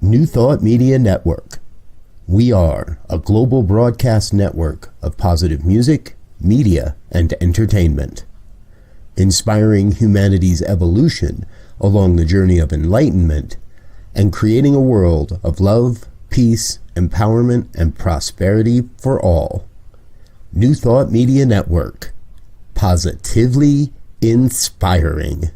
New Thought Media Network. We are a global broadcast network of positive music, media, and entertainment, inspiring humanity's evolution along the journey of enlightenment and creating a world of love, peace, empowerment, and prosperity for all. New Thought Media Network. Positively inspiring.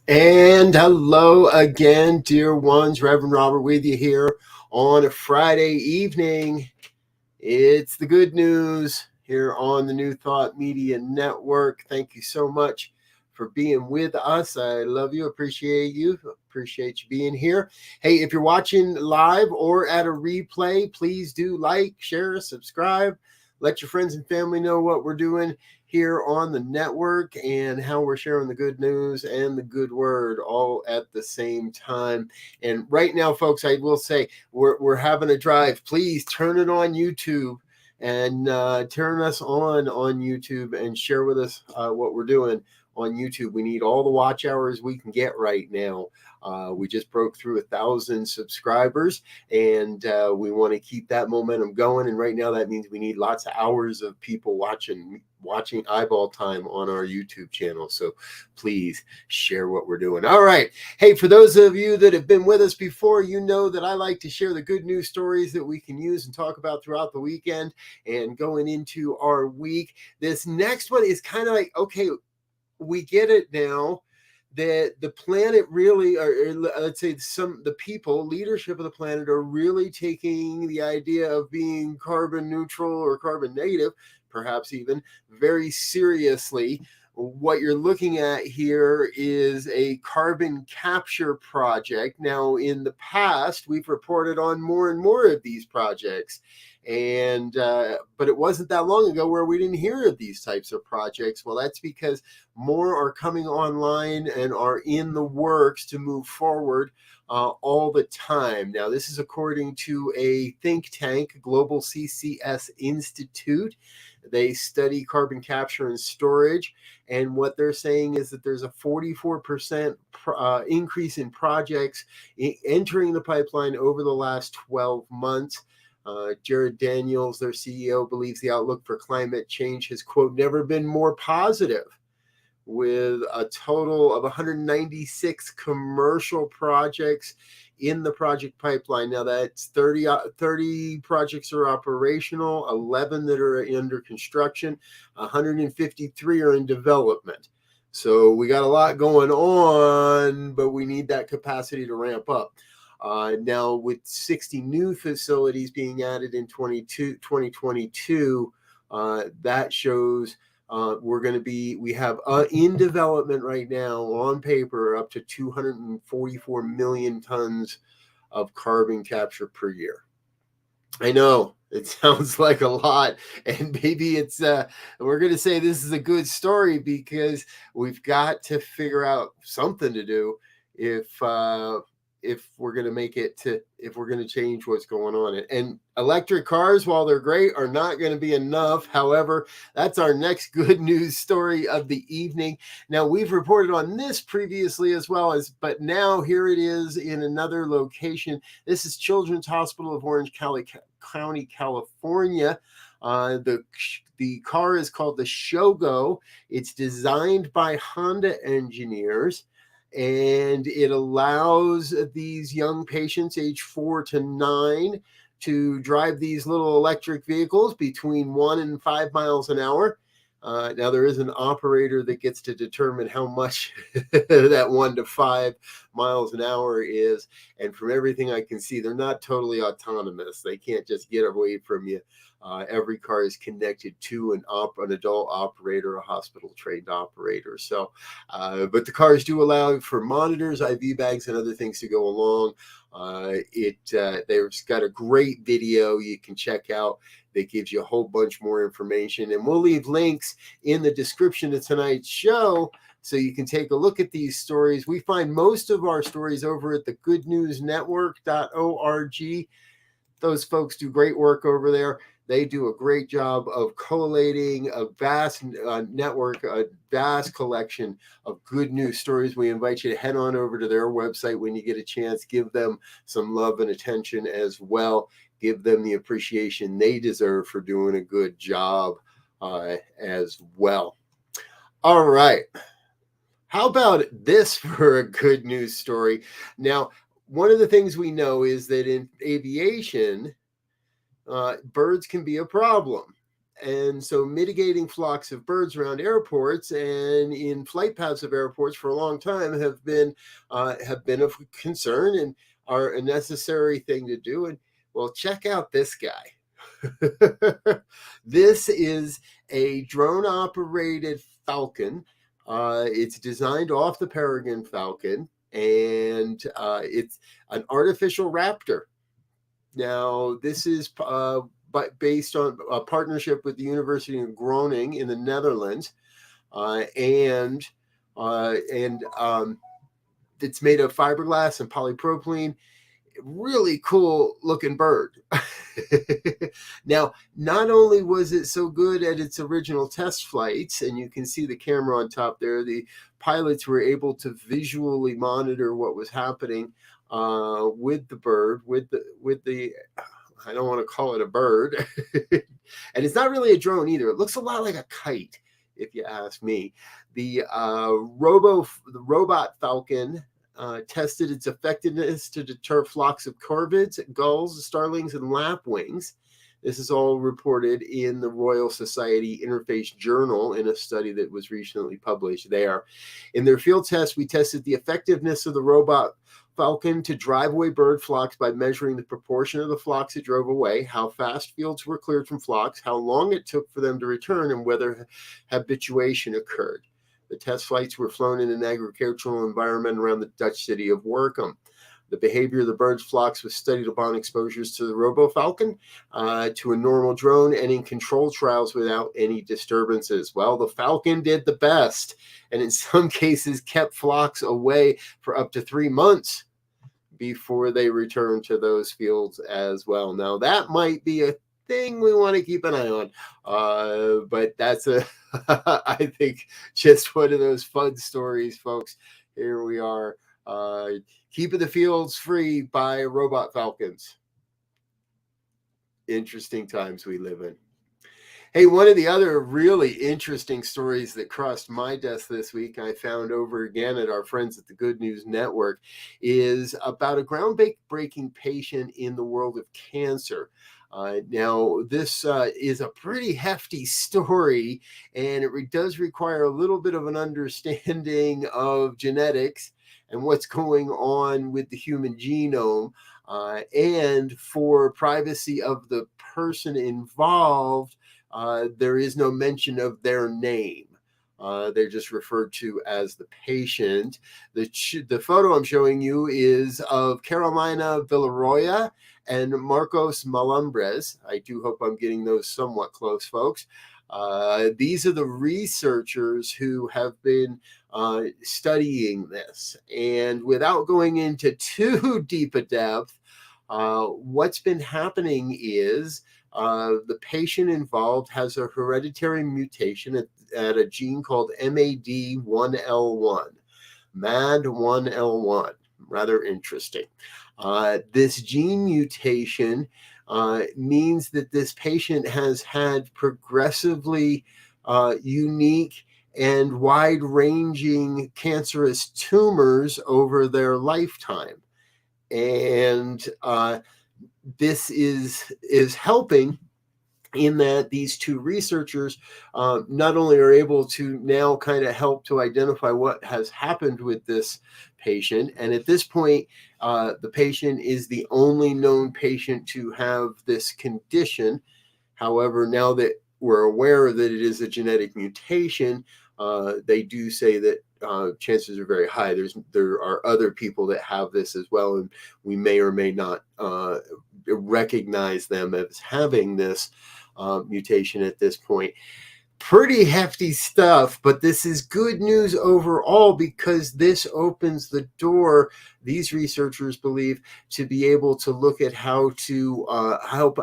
And hello again, dear ones. Reverend Robert with you here on a Friday evening. It's the good news here on the New Thought Media Network. Thank you so much for being with us. I love you, appreciate you being here. Hey, if you're watching live or at a replay, please do like, share, subscribe. Let your friends and family know what we're doing here on the network and how we're sharing the good news and the good word all at the same time. And right now, folks, I will say we're having a drive. Please turn it on YouTube and turn us on YouTube and share with us what we're doing on YouTube. We need all the watch hours we can get right now. We just broke through 1,000 subscribers, and we want to keep that momentum going. And right now, that means we need lots of hours of people watching eyeball time on our YouTube channel. So please share what we're doing. All right. Hey, for those of you that have been with us before, you know that I like to share the good news stories that we can use and talk about throughout the weekend and going into our week. This next one is kind of like, okay, we get it now that the planet really, or let's say the people, leadership of the planet are really taking the idea of being carbon neutral or carbon negative, perhaps even, very seriously. What you're looking at here is a carbon capture project. Now, in the past, we've reported on more and more of these projects. And but it wasn't that long ago where we didn't hear of these types of projects. Well, that's because more are coming online and are in the works to move forward all the time. Now, this is according to a think tank, Global CCS Institute. They study carbon capture and storage, and what they're saying is that there's a 44% increase in projects entering the pipeline over the last 12 months. Jared Daniels, their CEO, believes the outlook for climate change has, quote, never been more positive, with a total of 196 commercial projects in the project pipeline. Now, that's 30 projects are operational, 11 that are under construction, 153 are in development. So we got a lot going on, but we need that capacity to ramp up. Now, with 60 new facilities being added in 2022, that shows we have in development right now on paper up to 244 million tons of carbon capture per year. I know it sounds like a lot, and maybe it's we're going to say this is a good story because we've got to figure out something to do if we're going to make it to, if we're going to change what's going on. And electric cars, while they're great, are not going to be enough. However, that's our next good news story of the evening. Now, we've reported on this previously as well, but now here it is in another location. This is Children's Hospital of Orange County, California. The car is called the Shogo. It's designed by Honda engineers, and it allows these young patients age 4 to 9 to drive these little electric vehicles between 1 and 5 miles an hour. Now, there is an operator that gets to determine how much that 1 to 5 miles an hour is. And from everything I can see, they're not totally autonomous. They can't just get away from you. Every car is connected to an adult operator, a hospital trained operator. So, but the cars do allow for monitors, IV bags, and other things to go along. There's got a great video you can check out that gives you a whole bunch more information. And we'll leave links in the description of tonight's show so you can take a look at these stories. We find most of our stories over at the goodnewsnetwork.org. Those folks do great work over there. They do a great job of collating a vast network, a vast collection of good news stories. We invite you to head on over to their website when you get a chance. Give them some love and attention as well. Give them the appreciation they deserve for doing a good job as well. All right. How about this for a good news story? Now, one of the things we know is that in aviation, birds can be a problem. And so mitigating flocks of birds around airports and in flight paths of airports for a long time have been of concern and are a necessary thing to do. And well, check out this guy. This is a drone operated Falcon. It's designed off the Peregrine Falcon, and it's an artificial raptor. Now, this is based on a partnership with the University of Groningen in the Netherlands, and it's made of fiberglass and polypropylene. Really cool looking bird. Now, not only was it so good at its original test flights, and you can see the camera on top there, the pilots were able to visually monitor what was happening with the bird, with the I don't want to call it a bird. And it's not really a drone either. It looks a lot like a kite, if you ask me. The robot Falcon tested its effectiveness to deter flocks of corvids, gulls, starlings, and lapwings. This is all reported in the Royal Society Interface Journal in a study that was recently published there. In their field test, we tested the effectiveness of the robot Falcon to drive away bird flocks by measuring the proportion of the flocks that drove away, how fast fields were cleared from flocks, how long it took for them to return, and whether habituation occurred. The test flights were flown in an agricultural environment around the Dutch city of Workum. The behavior of the birds' flocks was studied upon exposures to the RoboFalcon, to a normal drone, and in control trials without any disturbances. Well, the Falcon did the best, and in some cases kept flocks away for up to 3 months before they returned to those fields as well. Now, that might be a thing we want to keep an eye on, but that's I think just one of those fun stories, folks. Here we are, keeping the fields free by robot falcons. Interesting times we live in. Hey, one of the other really interesting stories that crossed my desk this week, I found over again at our friends at the Good News Network, is about a groundbreaking patient in the world of cancer. Now, this is a pretty hefty story, and it does require a little bit of an understanding of genetics and what's going on with the human genome, and for privacy of the person involved, there is no mention of their name. They're just referred to as the patient. The photo I'm showing you is of Carolina Villarroya and Marcos Malumbres. I do hope I'm getting those somewhat close, folks. These are the researchers who have been studying this. And without going into too deep a depth, what's been happening is the patient involved has a hereditary mutation at a gene called MAD1L1. MAD1L1. Rather interesting. This gene mutation means that this patient has had progressively unique and wide-ranging cancerous tumors over their lifetime. And this is helping in that these two researchers not only are able to now kind of help to identify what has happened with this patient, and at this point, the patient is the only known patient to have this condition. However, now that we're aware that it is a genetic mutation, they do say that chances are very high. There are other people that have this as well, and we may or may not recognize them as having this mutation at this point. Pretty hefty stuff, but this is good news overall because this opens the door, these researchers believe, to be able to look at how to help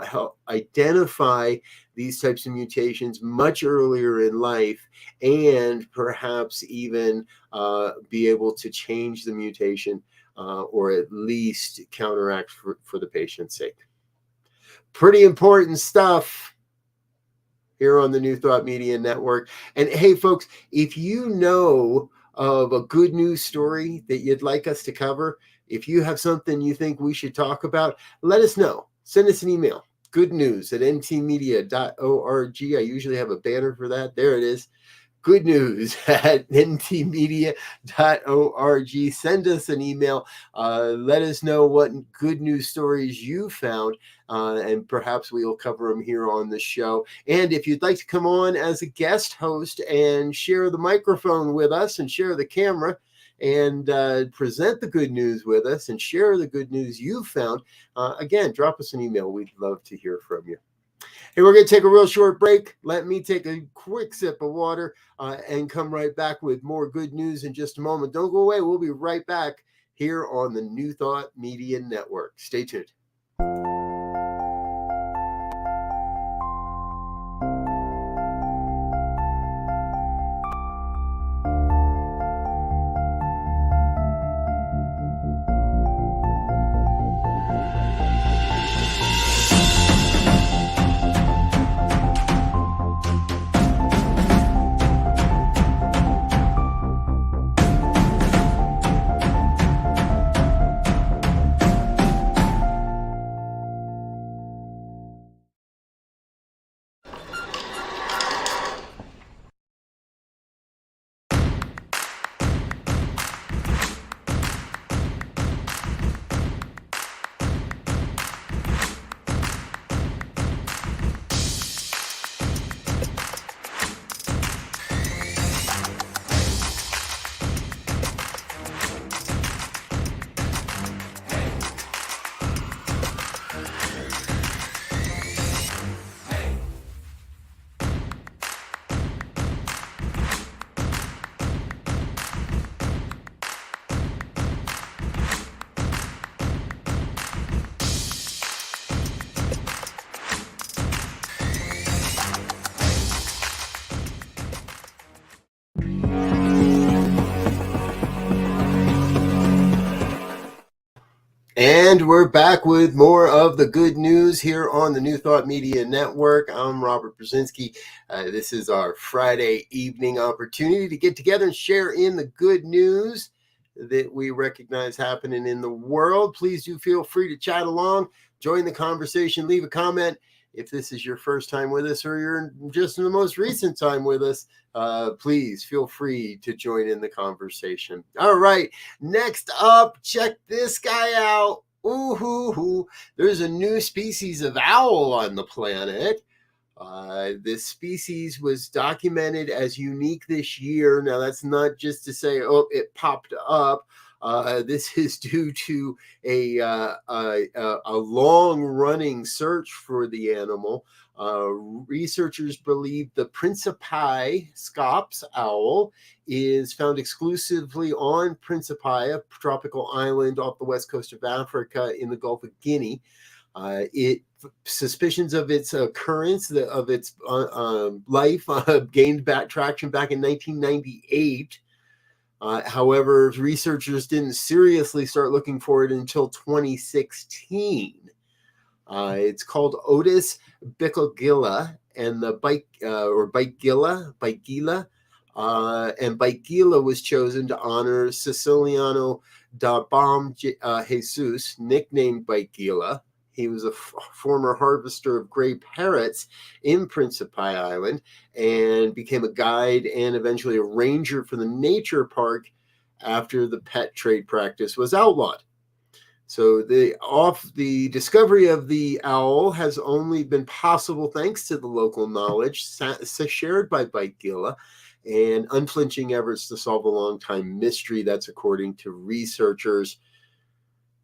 identify these types of mutations much earlier in life, and perhaps even be able to change the mutation or at least counteract for the patient's sake. Pretty important stuff here on the New Thought Media Network. And hey, folks, if you know of a good news story that you'd like us to cover, if you have something you think we should talk about, let us know. Send us an email. goodnews@ntmedia.org. I usually have a banner for that. There it is. Good news at ntmedia.org. Send us an email. Let us know what good news stories you found, and perhaps we'll cover them here on the show. And if you'd like to come on as a guest host and share the microphone with us and share the camera and present the good news with us and share the good news you've found, again, drop us an email. We'd love to hear from you. Hey, we're going to take a real short break. Let me take a quick sip of water and come right back with more good news in just a moment. Don't go away. We'll be right back here on the New Thought Media Network. Stay tuned. And we're back with more of the good news here on the New Thought Media Network. I'm Robert Brzezinski. This is our Friday evening opportunity to get together and share in the good news that we recognize happening in the world. Please do feel free to chat along, join the conversation, leave a comment. If this is your first time with us or you're just in the most recent time with us, please feel free to join in the conversation. All right, next up, check this guy out. Ooh, there's a new species of owl on the planet. This species was documented as unique this year. Now, that's not just to say, oh, it popped up. This is due to a long-running search for the animal. Researchers believe the Principi scops owl is found exclusively on Principi, a tropical island off the west coast of Africa in the Gulf of Guinea. Suspicions of its occurrence, of its life, gained back traction back in 1998. However, researchers didn't seriously start looking for it until 2016. It's called Otis bicogilla, and the Bikegilla, and Bikegilla was chosen to honor Siciliano da Bom Jesus, nicknamed Bikegilla, He was a former harvester of gray parrots in Principe Island and became a guide and eventually a ranger for the nature park after the pet trade practice was outlawed. So the discovery of the owl has only been possible thanks to the local knowledge shared by Gila and unflinching efforts to solve a long-time mystery. That's according to researchers.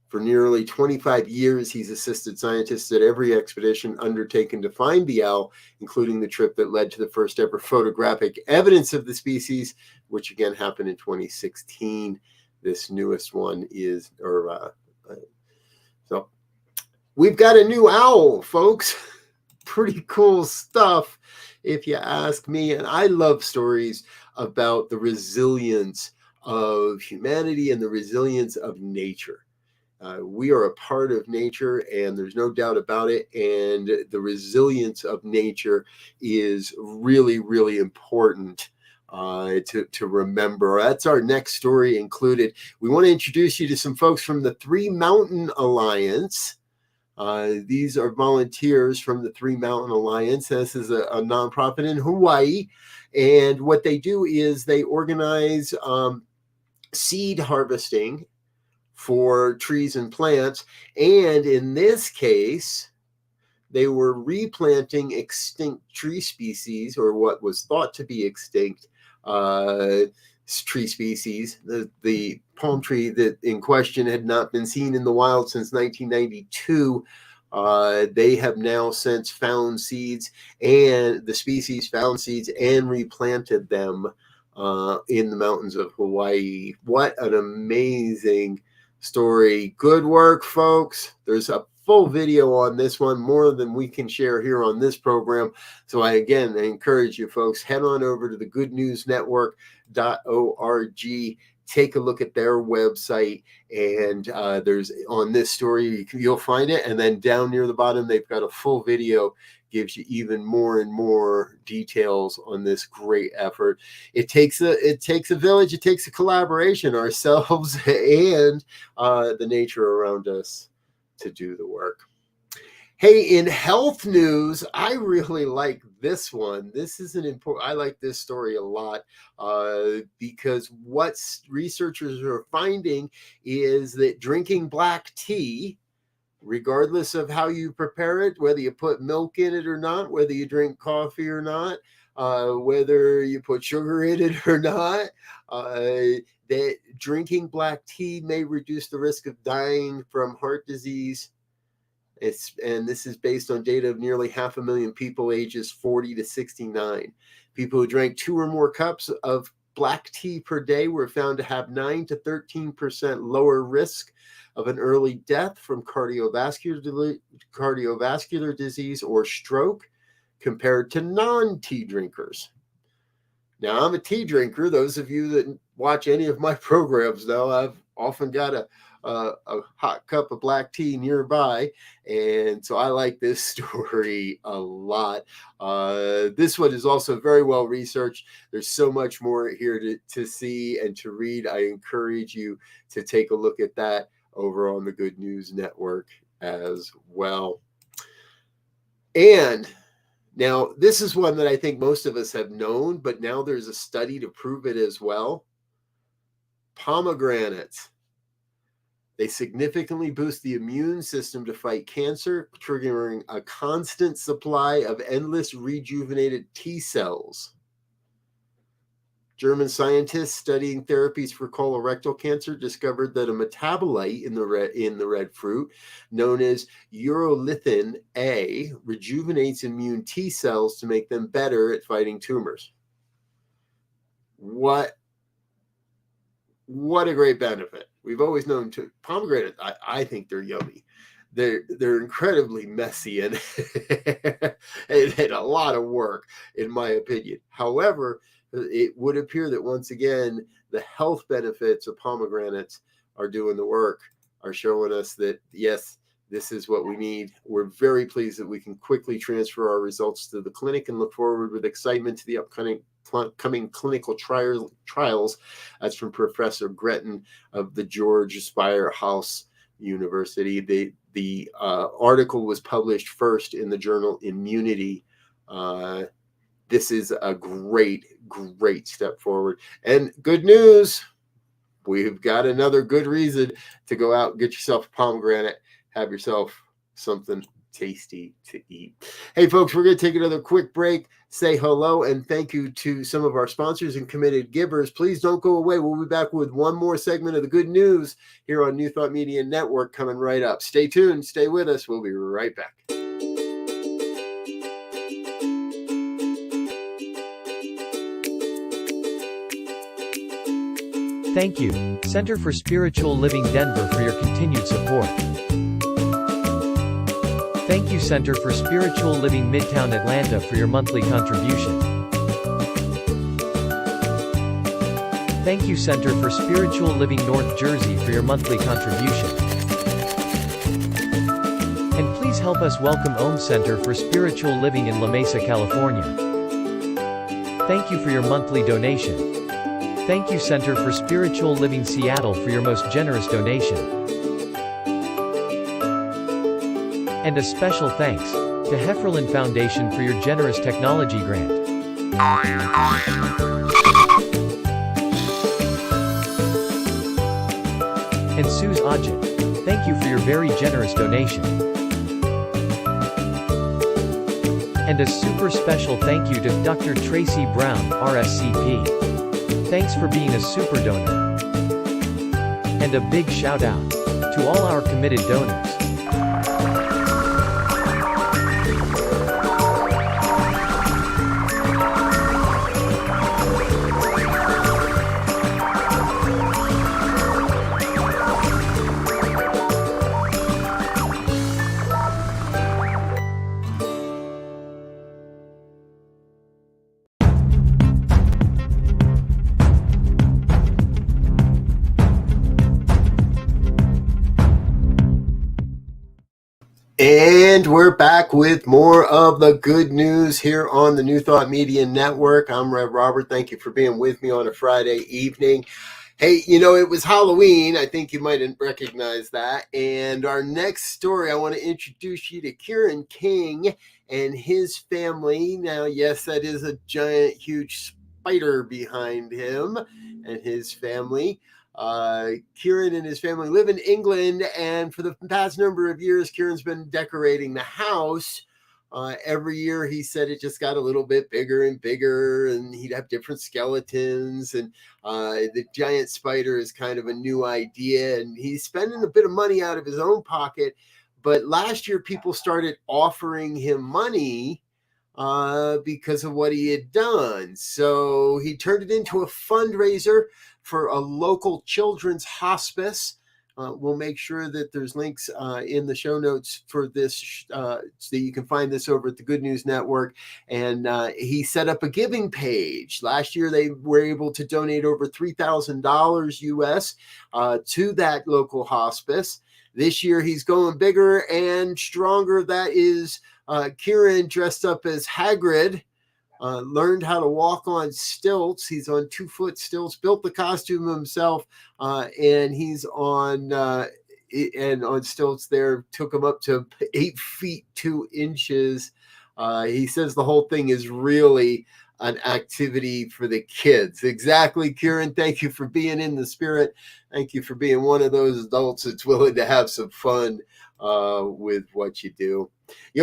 For nearly 25 years, he's assisted scientists at every expedition undertaken to find the owl, including the trip that led to the first ever photographic evidence of the species, which again happened in 2016. This newest one is, so we've got a new owl, folks. Pretty cool stuff, if you ask me. And I love stories about the resilience of humanity and the resilience of nature. We are a part of nature, and there's no doubt about it. And the resilience of nature is really, really important to remember. That's our next story included. We want to introduce you to some folks from the Three Mountain Alliance. These are volunteers from the Three Mountain Alliance. This is a nonprofit in Hawaii. And what they do is they organize seed harvesting for trees and plants. And in this case, they were replanting extinct tree species, or what was thought to be extinct tree species. The palm tree that in question had not been seen in the wild since 1992. They have now since found seeds, and the species found seeds and replanted them in the mountains of Hawaii. What an amazing story. Good work, folks. There's a full video on this one, more than we can share here on this program. So I encourage you folks, head on over to the goodnewsnetwork.org. Take a look at their website, and there's on this story, you'll find it. And then down near the bottom, they've got a full video, gives you even more and more details on this great effort. It takes a village. It takes a collaboration, ourselves and the nature around us, to do the work. Hey, in health news, I really like this one. This is I like this story a lot because what researchers are finding is that drinking black tea, regardless of how you prepare it, whether you put milk in it or not, whether you drink coffee or not, whether you put sugar in it or not, that drinking black tea may reduce the risk of dying from heart disease. And this is based on data of nearly 500,000 people ages 40 to 69. People who drank 2 or more cups of black tea per day were found to have 9 to 13% lower risk of an early death from cardiovascular disease or stroke compared to non-tea drinkers. Now, I'm a tea drinker. Those of you that watch any of my programs know I've often got a hot cup of black tea nearby, and so I like this story a lot. This one is also very well researched. There's so much more here to see and to read. I encourage you to take a look at that over on the Good News Network as well. And now, this is one that I think most of us have known, but now there's a study to prove it as well. Pomegranates. They significantly boost the immune system to fight cancer, triggering a constant supply of endless rejuvenated T cells. German scientists studying therapies for colorectal cancer discovered that a metabolite in the red fruit, known as urolithin A, rejuvenates immune T cells to make them better at fighting tumors. What a great benefit. We've always known pomegranates. I think they're yummy. They're incredibly messy and and a lot of work, in my opinion. However, it would appear that once again, the health benefits of pomegranates are doing the work, are showing us that, yes, this is what we need. We're very pleased that we can quickly transfer our results to the clinic and look forward with excitement to the upcoming clinical trials. That's from Professor Gretton of the George Spire House University. The article was published first in the journal Immunity. This is a great step forward. And good news, we've got another good reason to go out and get yourself a pomegranate, have yourself something tasty to eat. Hey, folks, we're going to take another quick break, say hello, and thank you to some of our sponsors and committed givers. Please don't go away. We'll be back with one more segment of the good news here on New Thought Media Network coming right up. Stay tuned. Stay with us. We'll be right back. Thank you, Center for Spiritual Living Denver, for your continued support. Thank you, Center for Spiritual Living Midtown Atlanta, for your monthly contribution. Thank you, Center for Spiritual Living North Jersey, for your monthly contribution. And please help us welcome Om Center for Spiritual Living in La Mesa, California. Thank you for your monthly donation. Thank you, Center for Spiritual Living Seattle, for your most generous donation. And a special thanks to Hefferlin Foundation for your generous technology grant. And Suze Ajit, thank you for your very generous donation. And a super special thank you to Dr. Tracy Brown, RSCP. Thanks for being a super donor. And a big shout out to all our committed donors. And we're back with more of the good news here on the New Thought Media Network. I'm Rev Robert. Thank you for being with me on a Friday evening. Hey, it was Halloween. I think you might recognize that. And our next story, I want to introduce you to Kieran King and his family. Now, yes, that is a giant, huge spider behind him and his family. Kieran and his family live in England, and for the past number of years, Kieran's been decorating the house. Every year, he said it just got a little bit bigger and bigger, and he'd have different skeletons, and the giant spider is kind of a new idea, and he's spending a bit of money out of his own pocket. But last year, people started offering him money because of what he had done. So he turned it into a fundraiser for a local children's hospice. We'll make sure that there's links in the show notes for this so that you can find this over at the Good News Network. And he set up a giving page. Last year, they were able to donate over $3,000 US to that local hospice. This year, he's going bigger and stronger. That is Kieran dressed up as Hagrid. Learned how to walk on stilts. He's on 2-foot stilts, built the costume himself, and he's on stilts there. Took him up to 8 feet 2 inches. He says the whole thing is really an activity for the kids. Exactly, Kieran. Thank you for being in the spirit. Thank you for being one of those adults that's willing to have some fun with what you do.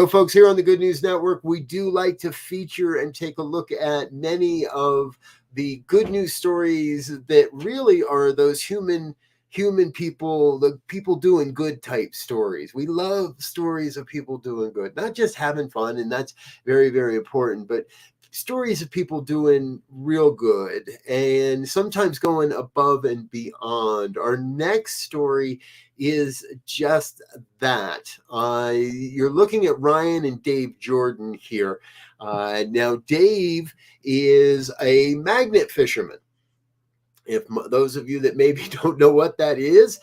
Folks, here on the Good News Network, we do like to feature and take a look at many of the good news stories that really are those human people, the people doing good type stories. We love stories of people doing good, not just having fun, and that's very, very important, but stories of people doing real good and sometimes going above and beyond. Our next story is just that. You're looking at Ryan and Dave Jordan here. Now, Dave is a magnet fisherman. If those of you that maybe don't know what that is,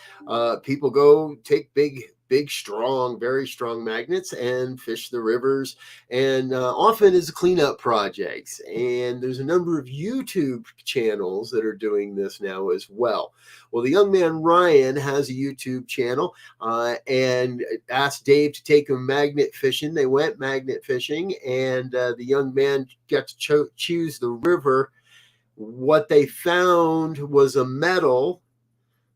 people go take big big, strong, very strong magnets and fish the rivers, and often as cleanup projects. And there's a number of YouTube channels that are doing this now as well. Well, the young man Ryan has a YouTube channel and asked Dave to take him magnet fishing. They went magnet fishing, and the young man got to choose the river. What they found was a medal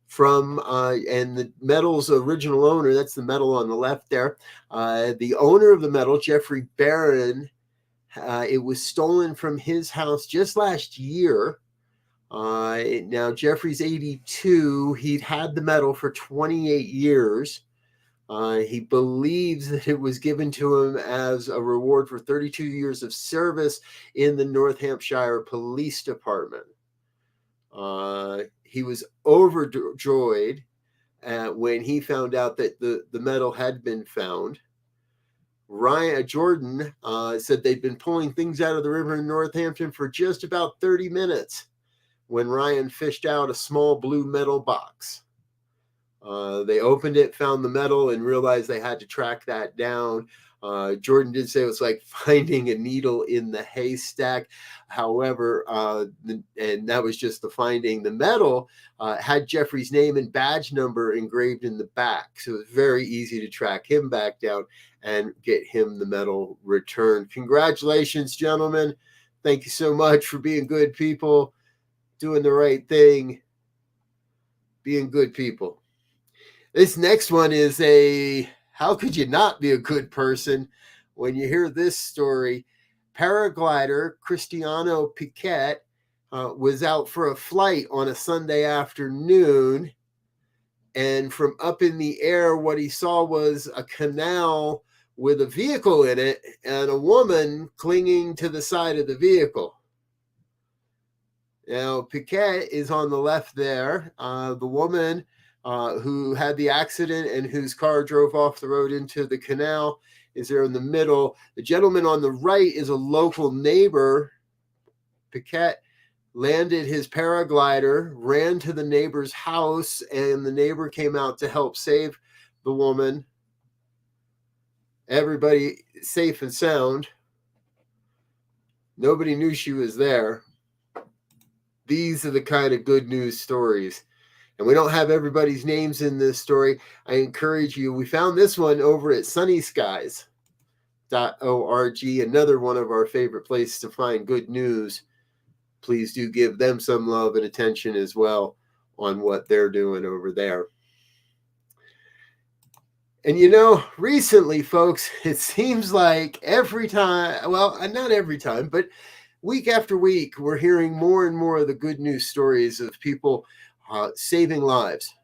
from and the medal's original owner, that's the medal on the left there, the owner of the medal, Jeffrey Barron, it was stolen from his house just last year. Now Jeffrey's 82. He'd had the medal for 28 years. He believes that it was given to him as a reward for 32 years of service in the North Hampshire Police Department. He was overjoyed when he found out that the medal had been found. Jordan said they'd been pulling things out of the river in Northampton for just about 30 minutes when Ryan fished out a small blue metal box. They opened it, found the medal, and realized they had to track that down. Jordan did say it was like finding a needle in the haystack. However, and that was just the finding. The medal had Jeffrey's name and badge number engraved in the back. So it was very easy to track him back down and get him the medal returned. Congratulations, gentlemen. Thank you so much for being good people, doing the right thing, being good people. This next one is how could you not be a good person when you hear this story? Paraglider Cristiano Piquet was out for a flight on a Sunday afternoon, and from up in the air, what he saw was a canal with a vehicle in it and a woman clinging to the side of the vehicle. Now, Piquet is on the left there. The woman who had the accident and whose car drove off the road into the canal is there in the middle. The gentleman on the right is a local neighbor. Piquet landed his paraglider, ran to the neighbor's house, and the neighbor came out to help save the woman. Everybody safe and sound. Nobody knew she was there. These are the kind of good news stories. And we don't have everybody's names in this story. I encourage you. We found this one over at sunnyskies.org, another one of our favorite places to find good news. Please do give them some love and attention as well on what they're doing over there. And recently, folks, it seems like every time, well, not every time, but week after week, we're hearing more and more of the good news stories of people saving lives,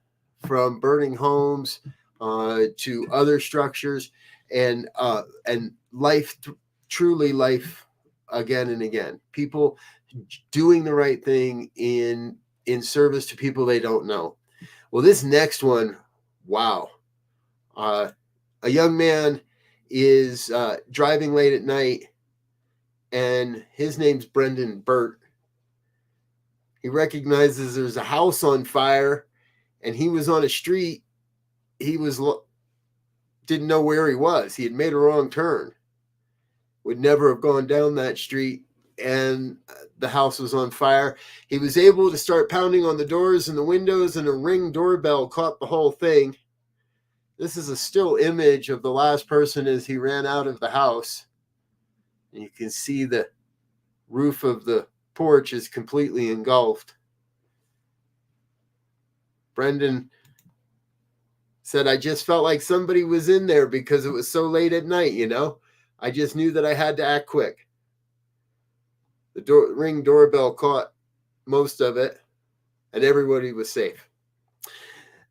from burning homes to other structures, and life, truly life again and again. People doing the right thing in service to people they don't know. Well, this next one, wow. A young man is driving late at night, and his name's Brendan Burt. He recognizes there's a house on fire, and he was on a street. He didn't know where he was. He had made a wrong turn. Would never have gone down that street, and the house was on fire. He was able to start pounding on the doors and the windows, and a Ring doorbell caught the whole thing. This is a still image of the last person as he ran out of the house. And you can see the roof of the porch is completely engulfed. Brendan said, I just felt like somebody was in there because it was so late at night, I just knew that I had to act quick. The Ring doorbell caught most of it, and everybody was safe.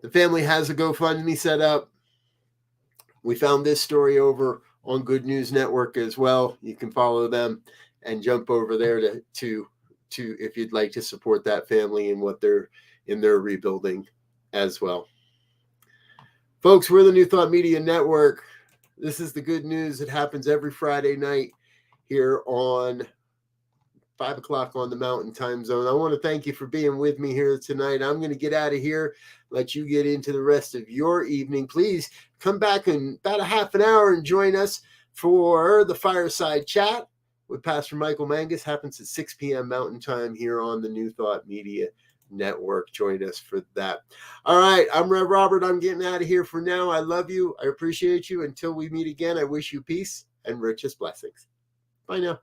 The family has a GoFundMe set up. We found this story over on Good News Network as well. You can follow them and jump over there to if you'd like to support that family and what they're in their rebuilding as well. Folks, we're the New Thought Media Network. This is the good news that happens every Friday night here on 5 o'clock on the Mountain Time Zone. I want to thank you for being with me here tonight. I'm going to get out of here, let you get into the rest of your evening. Please come back in about a half an hour and join us for the Fireside Chat with Pastor Michael Mangus. Happens at 6 p.m. Mountain Time here on the New Thought Media Network. Join us for that. All right, I'm Rev Robert. I'm getting out of here for now. I love you. I appreciate you. Until we meet again, I wish you peace and richest blessings. Bye now.